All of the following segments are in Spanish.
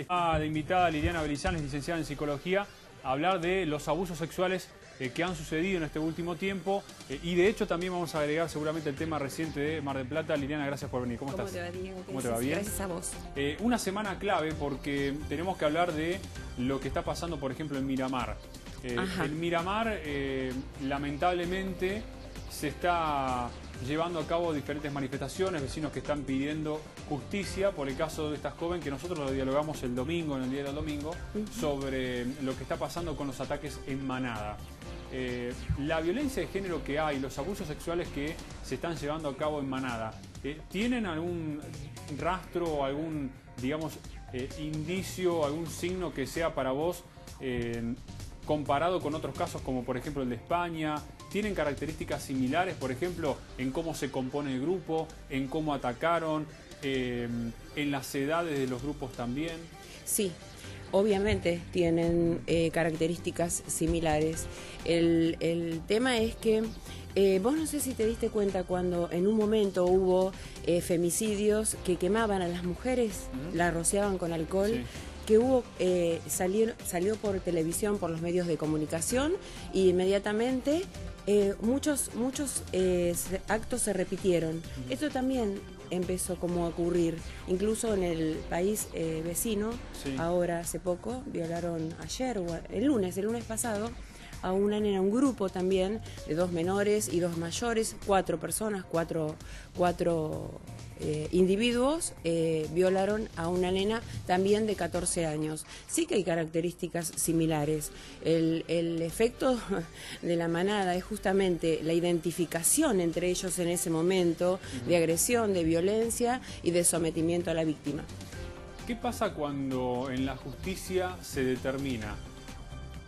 Está de invitada Liliana Belizanes, licenciada en Psicología, a hablar de los abusos sexuales que han sucedido en este último tiempo. Y de hecho también vamos a agregar seguramente el tema reciente de Mar del Plata. Liliana, gracias por venir. ¿Cómo estás? ¿Cómo te va, Diego? ¿Cómo te va? ¿Bien? Gracias a vos. Una semana clave porque tenemos que hablar de lo que está pasando, por ejemplo, en Miramar. En Miramar, lamentablemente, se está llevando a cabo diferentes manifestaciones, vecinos que están pidiendo justicia por el caso de esta joven que nosotros lo dialogamos el domingo, en el día del domingo, sobre lo que está pasando con los ataques en manada. La violencia de género que hay, los abusos sexuales que se están llevando a cabo en manada, ¿tienen algún rastro o algún, digamos, indicio, algún signo que sea para vos comparado con otros casos como por ejemplo el de España? ¿Tienen características similares, por ejemplo, en cómo se compone el grupo, en cómo atacaron, en las edades de los grupos también? Sí, obviamente tienen características similares. El tema es que vos no sé si te diste cuenta cuando en un momento hubo femicidios que quemaban a las mujeres, las rociaban con alcohol. Sí. Que hubo, salió por televisión, por los medios de comunicación, y inmediatamente muchos actos se repitieron. Esto también empezó como a ocurrir, incluso en el país vecino. Sí. Ahora hace poco violaron ayer, o el lunes pasado, a una nena, un grupo también de 2 menores y 2 mayores, 4 personas, cuatro individuos violaron a una nena también de 14 años. Sí que hay características similares. El efecto de la manada es justamente la identificación entre ellos en ese momento de agresión, de violencia y de sometimiento a la víctima. ¿Qué pasa cuando en la justicia se determina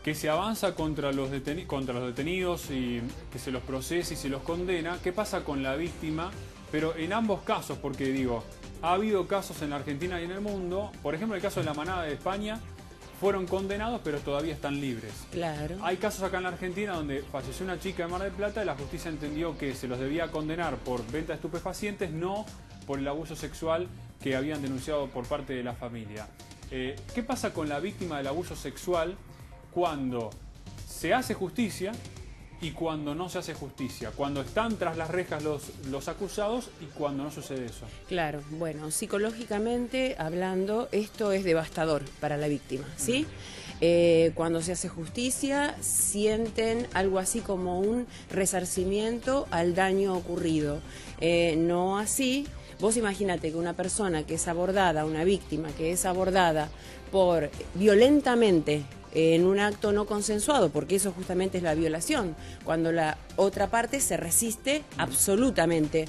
que se avanza contra los detenidos y que se los procesa y se los condena? ¿Qué pasa con la víctima? Pero en ambos casos, porque digo, ha habido casos en la Argentina y en el mundo, por ejemplo el caso de la manada de España, fueron condenados pero todavía están libres. Claro. Hay casos acá en la Argentina donde falleció una chica de Mar del Plata y la justicia entendió que se los debía condenar por venta de estupefacientes, no por el abuso sexual que habían denunciado por parte de la familia. ¿Qué pasa con la víctima del abuso sexual cuando se hace justicia y cuando no se hace justicia? Cuando están tras las rejas los acusados y cuando no sucede eso. Claro, bueno, psicológicamente hablando, esto es devastador para la víctima, ¿sí? Cuando se hace justicia, sienten algo así como un resarcimiento al daño ocurrido. No así, vos imagínate que una persona que es abordada, una víctima que es abordada por violentamente, en un acto no consensuado, porque eso justamente es la violación, cuando la otra parte se resiste absolutamente.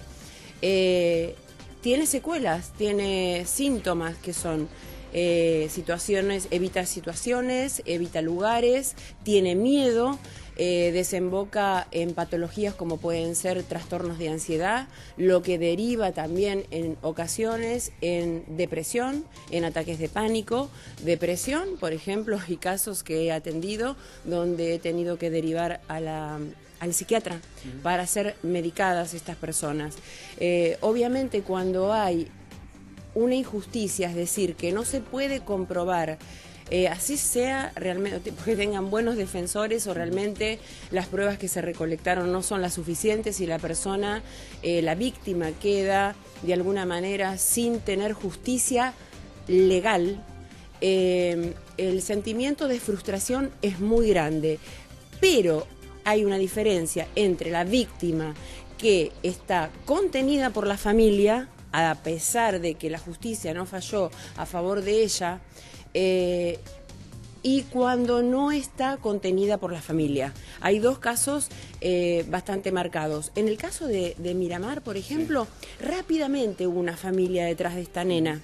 Tiene secuelas, tiene síntomas que son evita situaciones, evita lugares, tiene miedo, desemboca en patologías como pueden ser trastornos de ansiedad, lo que deriva también en ocasiones en depresión, en ataques de pánico, depresión, por ejemplo, hay casos que he atendido donde he tenido que derivar al psiquiatra para ser medicadas estas personas. Obviamente cuando hay una injusticia, es decir, que no se puede comprobar, así sea realmente, porque tengan buenos defensores o realmente las pruebas que se recolectaron no son las suficientes y la persona, la víctima queda de alguna manera sin tener justicia legal, el sentimiento de frustración es muy grande, pero hay una diferencia entre la víctima que está contenida por la familia, a pesar de que la justicia no falló a favor de ella, y cuando no está contenida por la familia. Hay 2 casos bastante marcados. En el caso de Miramar, por ejemplo, rápidamente hubo una familia detrás de esta nena.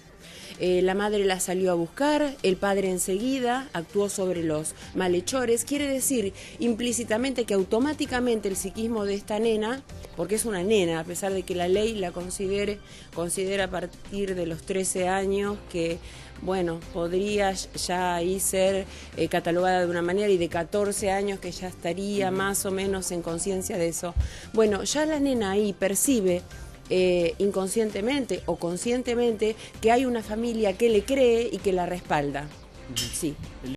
La madre la salió a buscar, el padre enseguida actuó sobre los malhechores. Quiere decir implícitamente que automáticamente el psiquismo de esta nena, porque es una nena, a pesar de que la ley la considera a partir de los 13 años que, bueno, podría ya ahí ser catalogada de una manera, y de 14 años que ya estaría más o menos en conciencia de eso. Bueno, ya la nena ahí percibe inconscientemente o conscientemente que hay una familia que le cree y que la respalda. Sí.